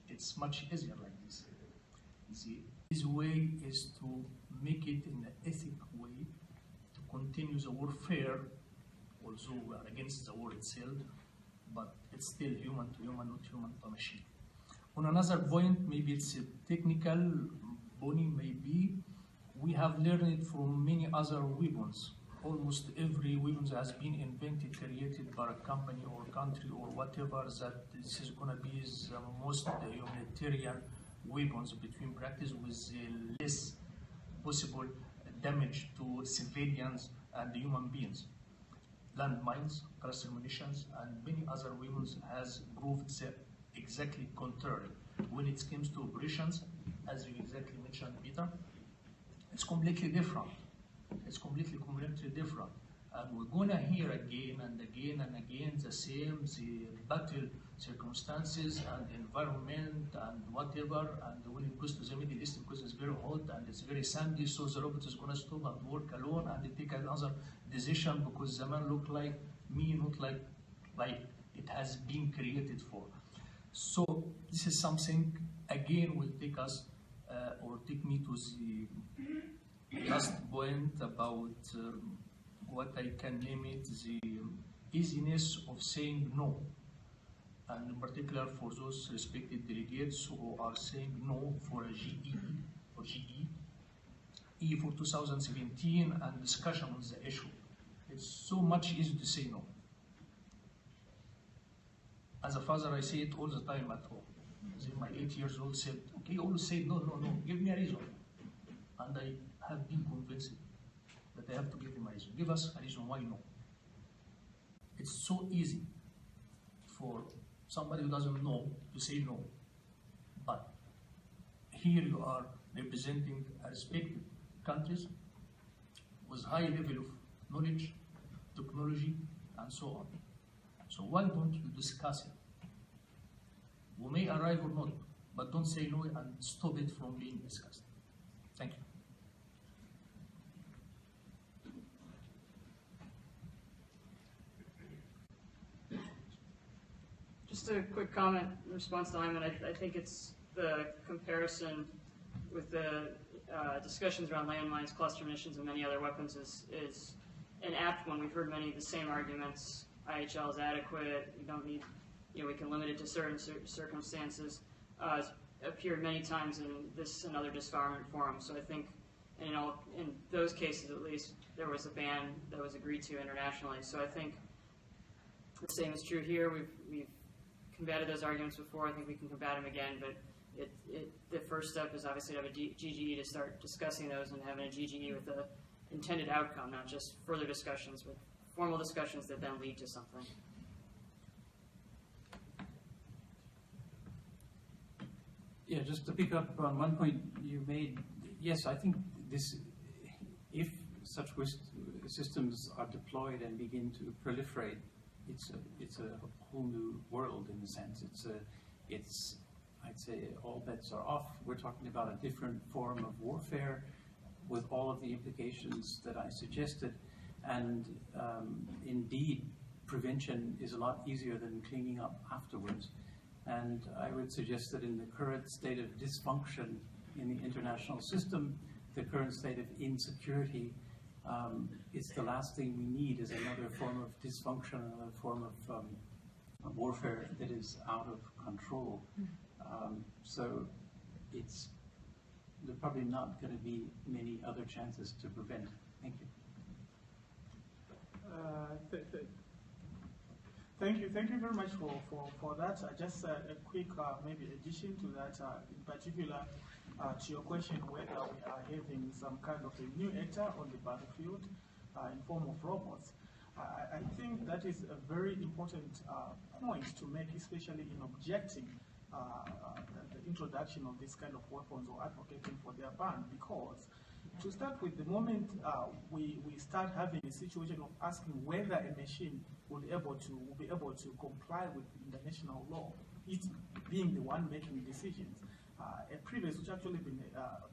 It's much easier like this. The easy way is to make it in an ethical way, to continue the warfare, although we are against the war itself, but it's still human to human, not human to machine. On another point, maybe it's technical, Bonnie, maybe, we have learned it from many other weapons. Almost every weapon that has been invented, created by a company or country or whatever, that this is going to be the most humanitarian weapons between practice with less possible damage to civilians and human beings. Landmines, cluster munitions, and many other weapons has proved the exactly contrary. When it comes to operations, as you exactly mentioned, Peter, it's completely different. It's completely different. And we're gonna hear again and again and again the same, the battle circumstances and environment and whatever, and when it goes to the Middle East because it's very hot and it's very sandy, so the robot is going to stop and work alone and take another decision because the man look like me, not like it has been created for. So this is something, again, will take us or take me to the last point about what I can name it, the easiness of saying no. And in particular for those respected delegates who are saying no for a GE, for GE, E for 2017 and discussion on the issue. It's so much easier to say no. As a father, I say it all the time at home. My 8-year-old said, okay, you always say no, no, no, give me a reason. And I have been convinced that I have to give him a reason. Give us a reason why no. It's so easy for somebody who doesn't know to say no. But here you are representing a respected countries with high level of knowledge, technology, and so on. So why don't you discuss it? We may arrive or not, but don't say no and stop it from being discussed. Thank you. Just a quick comment in response to Ayman. I think it's the comparison with the discussions around landmines, cluster munitions, and many other weapons is an apt one. We've heard many of the same arguments. IHL is adequate. We don't need, we can limit it to certain circumstances. Appeared many times in this and other disarmament forums. So I think, in those cases at least, there was a ban that was agreed to internationally. So I think the same is true here. We've combated those arguments before. I think we can combat them again, but the first step is obviously to have a GGE to start discussing those and having a GGE with the intended outcome, not just further discussions, but formal discussions that then lead to something. Yeah, just to pick up on one point you made, yes, I think if such systems are deployed and begin to proliferate, it's a whole new world in a sense. I'd say all bets are off. We're talking about a different form of warfare with all of the implications that I suggested. And indeed, prevention is a lot easier than cleaning up afterwards. And I would suggest that in the current state of dysfunction in the international system, the current state of insecurity, it's the last thing we need is another form of dysfunction, another form of warfare that is out of control. So there are probably not going to be many other chances to prevent. Thank you. Thank you very much for that. Just a quick maybe addition to that, in particular to your question whether we are having some kind of a new actor on the battlefield in form of robots. I think that is a very important point to make, especially in objecting the introduction of this kind of weapons or advocating for their ban, because to start with, the moment we start having a situation of asking whether a machine will be able to comply with international law, it being the one making decisions, a privilege which actually been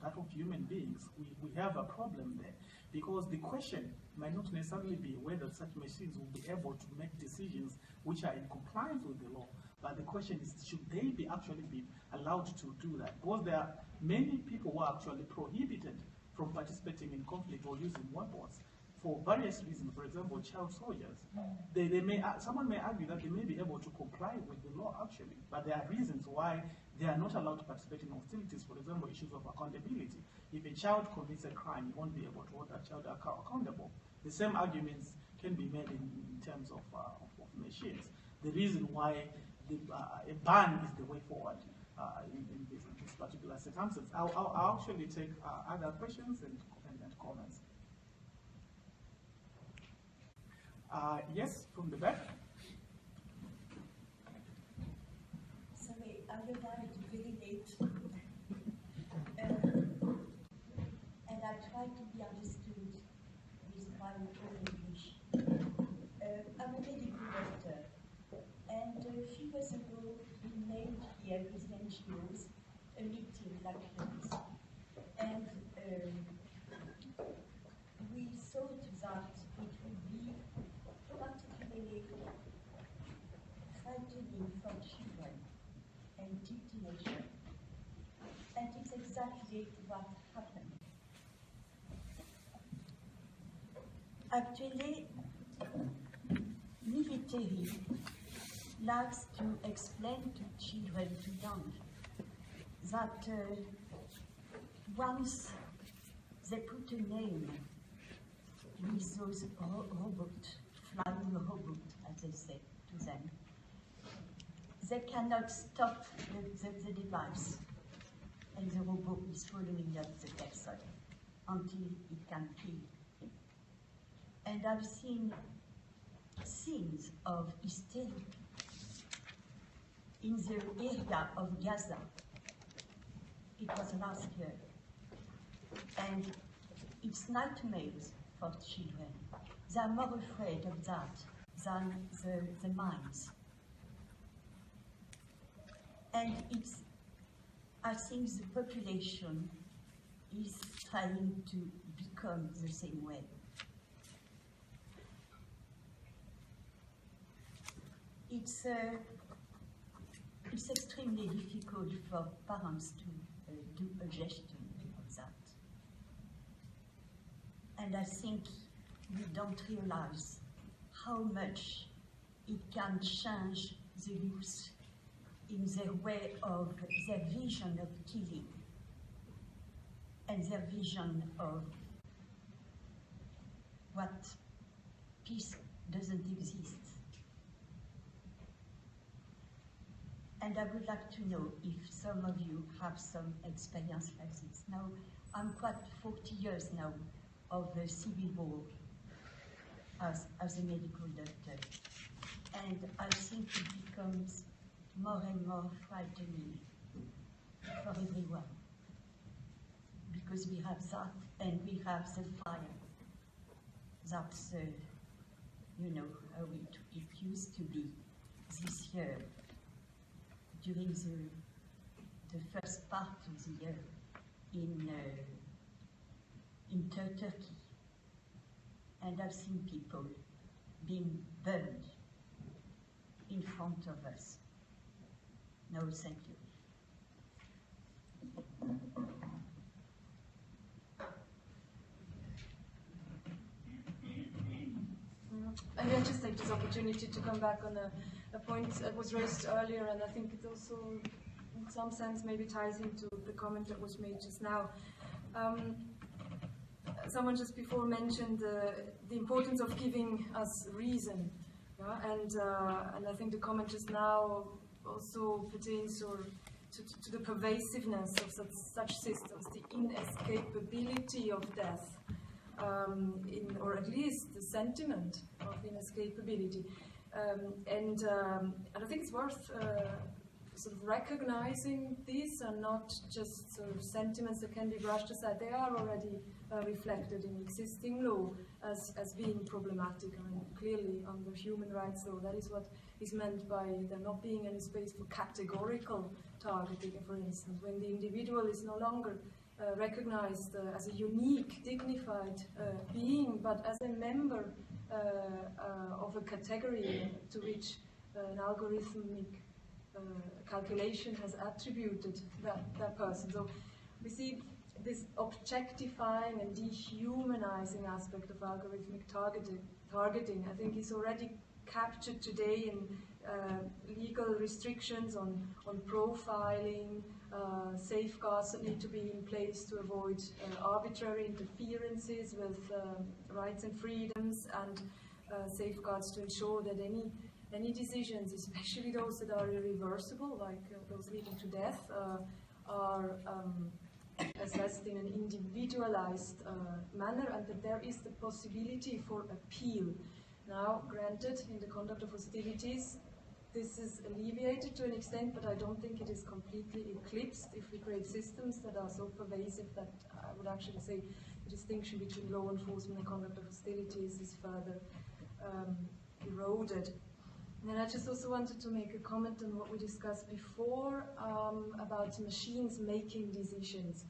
that of human beings, we have a problem there, because the question might not necessarily be whether such machines will be able to make decisions which are in compliance with the law, but the question is, should they actually be allowed to do that? Because there are many people who are actually prohibited from participating in conflict or using weapons for various reasons. For example, child soldiers. Someone may argue that they may be able to comply with the law actually, but there are reasons why they are not allowed to participate in hostilities. For example, issues of accountability. If a child commits a crime, you won't be able to hold that child accountable. The same arguments can be made in terms of machines. The reason why a ban is the way forward in this particular circumstance. I'll actually take other questions and comments. Yes, from the back. Sorry, I arrived very late. And I tried to be understood with my own English. I'm a medical doctor, and a few years ago investigate what happened. Actually, military likes to explain to children, to young, that once they put a name with those robots, flying robots, as they say to them, they cannot stop the device, and the robot is following up the person until it can kill. And I've seen scenes of hysteria in the area of Gaza. It was last year. And it's nightmares for children. They are more afraid of that than the mines. And I think the population is trying to become the same way. It's extremely difficult for parents to do a gesture of that. And I think we don't realize how much it can change the youth in their way of their vision of killing and their vision of what peace doesn't exist. And I would like to know if some of you have some experience like this. Now, I'm quite 40 years now of civil war as a medical doctor. And I think it becomes more and more frightening for everyone. Because we have that, and we have the fire. That's, you know, how it used to be this year, during the first part of the year in Turkey. And I've seen people being burned in front of us. No, thank you. And I just take this opportunity to come back on a point that was raised earlier, and I think it also, in some sense, maybe ties into the comment that was made just now. Someone just before mentioned the importance of giving us reason, yeah? And I think the comment just now also pertains to the pervasiveness of such systems, the inescapability of death. Or at least the sentiment of inescapability. And I think it's worth sort of recognizing these are not just sort of sentiments that can be brushed aside. They are already reflected in existing law as being problematic. I mean, clearly under human rights law, that is what is meant by there not being any space for categorical targeting, for instance, when the individual is no longer recognized as a unique, dignified being, but as a member of a category to which an algorithmic calculation has attributed that person. So we see this objectifying and dehumanizing aspect of algorithmic targeting, I think, is already captured today in legal restrictions on profiling, safeguards that need to be in place to avoid arbitrary interferences with rights and freedoms, and safeguards to ensure that any decisions, especially those that are irreversible, like those leading to death, are assessed in an individualized manner, and that there is the possibility for appeal. Now, granted, in the conduct of hostilities, this is alleviated to an extent, but I don't think it is completely eclipsed if we create systems that are so pervasive that I would actually say the distinction between law enforcement and conduct of hostilities is further eroded. And then I just also wanted to make a comment on what we discussed before about machines making decisions.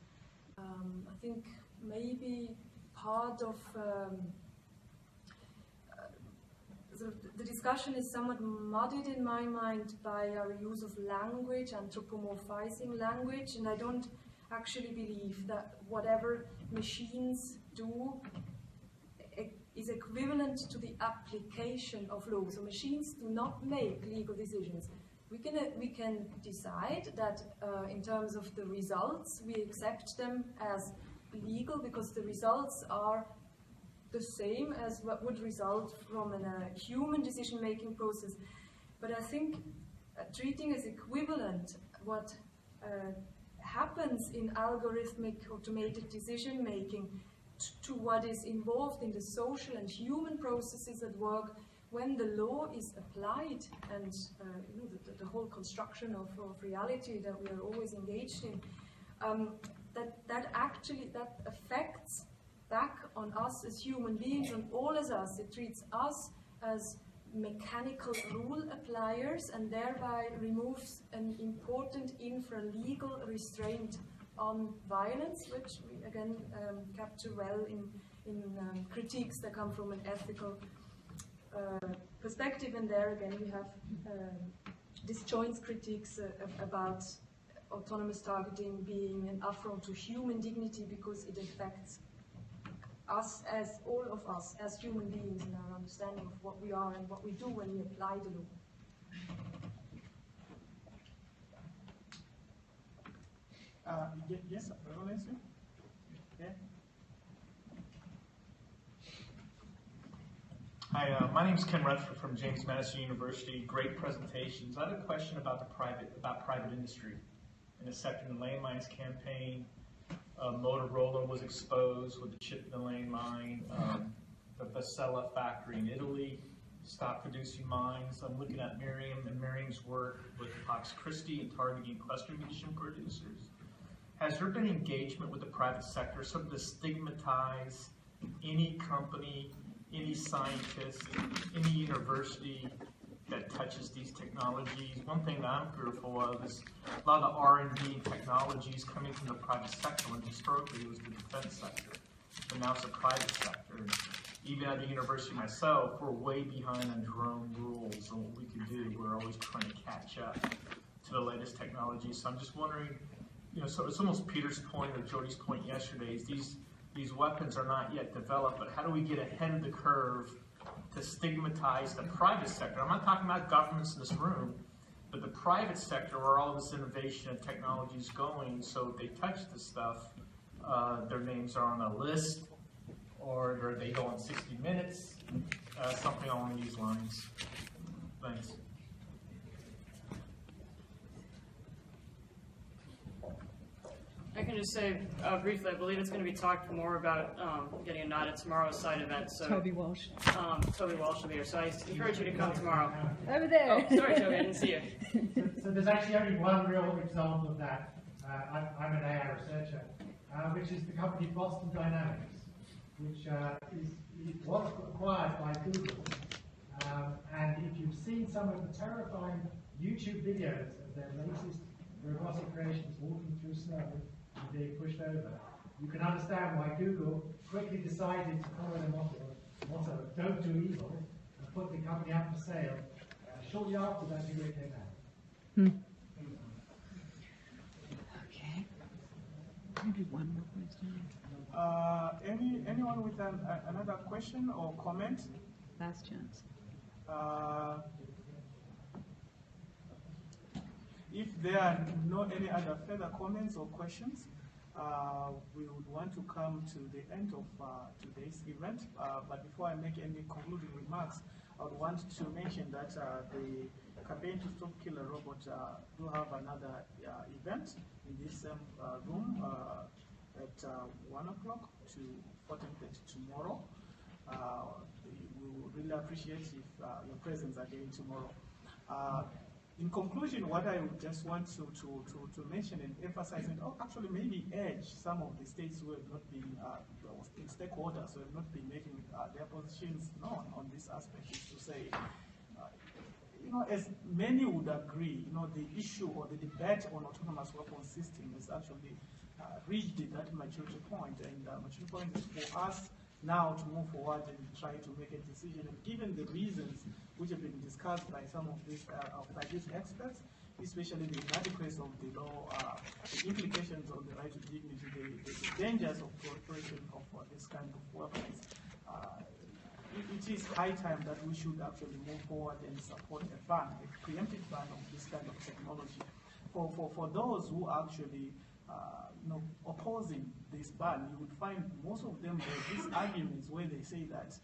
I think maybe part of the discussion is somewhat muddied in my mind by our use of language, anthropomorphizing language, and I don't actually believe that whatever machines do is equivalent to the application of law. So machines do not make legal decisions. We can decide that in terms of the results, we accept them as legal because the results are the same as what would result from a human decision-making process. But I think treating as equivalent what happens in algorithmic automated decision-making to what is involved in the social and human processes at work when the law is applied, and you know, the whole construction of reality that we are always engaged in, that affects back on us as human beings, on all as us. It treats us as mechanical rule appliers and thereby removes an important infra-legal restraint on violence, which we again capture well in critiques that come from an ethical perspective. And there again we have disjoint critiques about autonomous targeting being an affront to human dignity because it affects us, as all of us, as human beings, in our understanding of what we are and what we do when we apply the law. Yes, Valencia? Yeah. Hi, my name is Ken Rutherford from James Madison University. Great presentations. I have a question about private industry. In the sector of the landmines campaign, Motorola was exposed with the chip in the landmine. The Vasella factory in Italy stopped producing mines. I'm looking at Miriam and Miriam's work with Fox Christie and targeting cluster munition producers. Has there been engagement with the private sector sort of to stigmatize any company, any scientist, any university that touches these technologies? One thing that I'm fearful of is a lot of the R&D and technologies coming from the private sector, when historically it was the defense sector, but now it's the private sector. And even at the university myself, we're way behind on drone rules and what we can do. We're always trying to catch up to the latest technology. So I'm just wondering, you know, so it's almost Peter's point or Jody's point yesterday, is these weapons are not yet developed, but how do we get ahead of the curve to stigmatize the private sector? I'm not talking about governments in this room, but the private sector where all this innovation and technology is going, so if they touch this stuff, their names are on a list, or they go on 60 Minutes, something along these lines. Thanks. I can just say briefly, I believe it's going to be talked more about getting a nod at tomorrow's side event. So Toby Walsh. Toby Walsh will be here. So I encourage you to come tomorrow. Over there. Oh, sorry, Toby, I didn't see you. So there's actually only one real example of that. I'm an AI researcher, which is the company Boston Dynamics, which was acquired by Google. And if you've seen some of the terrifying YouTube videos of their latest robotic creations walking through snow and being pushed over, you can understand why Google quickly decided to follow their motto, don't do evil, and put the company up for sale shortly after that video came out. Okay. Maybe one more question. Anyone with another question or comment? Last chance. If there are any other further comments or questions, we would want to come to the end of today's event. But before I make any concluding remarks, I would want to mention that the campaign to stop killer robots do have another event in this same room at 1 o'clock to 14:30 tomorrow. We would really appreciate if your presence again tomorrow. In conclusion, what I would just want to mention and emphasize, and actually maybe urge some of the states who have not been, stakeholders who have not been making their positions known on this aspect, is to say, as many would agree, the issue or the debate on autonomous weapons system is actually reached that maturity point, and maturity point is for us now to move forward and try to make a decision. And given the reasons which have been discussed by some of these experts, especially the inadequacy of the law, the implications of the right to dignity, the dangers of proliferation of this kind of weapons. It is high time that we should actually move forward and support a ban, a preemptive ban of this kind of technology. For those who are actually opposing this ban, you would find most of them have these arguments where they say that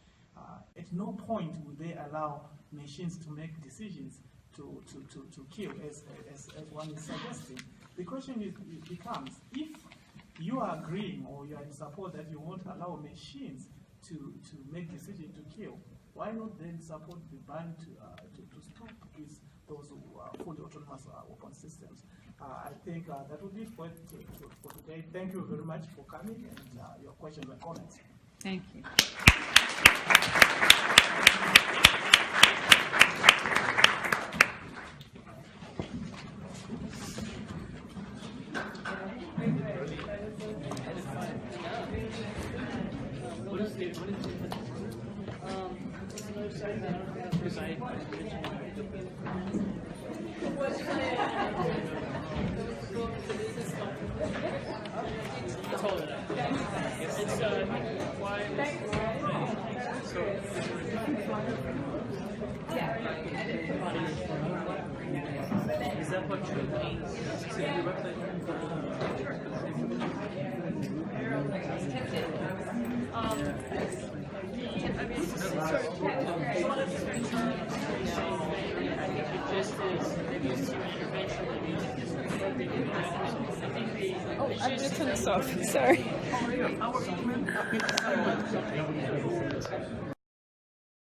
at no point would they allow machines to make decisions to kill, as one is suggesting. The question becomes, if you are agreeing or you are in support that you won't allow machines to make decisions to kill, why not then support the ban to stop those fully autonomous weapon systems? I think that would be for today. Thank you very much for coming and your questions and comments. Thank you. Is that what you mean? CCW website? I mean, it's sort of one of the things I think it just is maybe it's human intervention, maybe it's what they do. I think the I'm going to turn this off. Sorry. Our government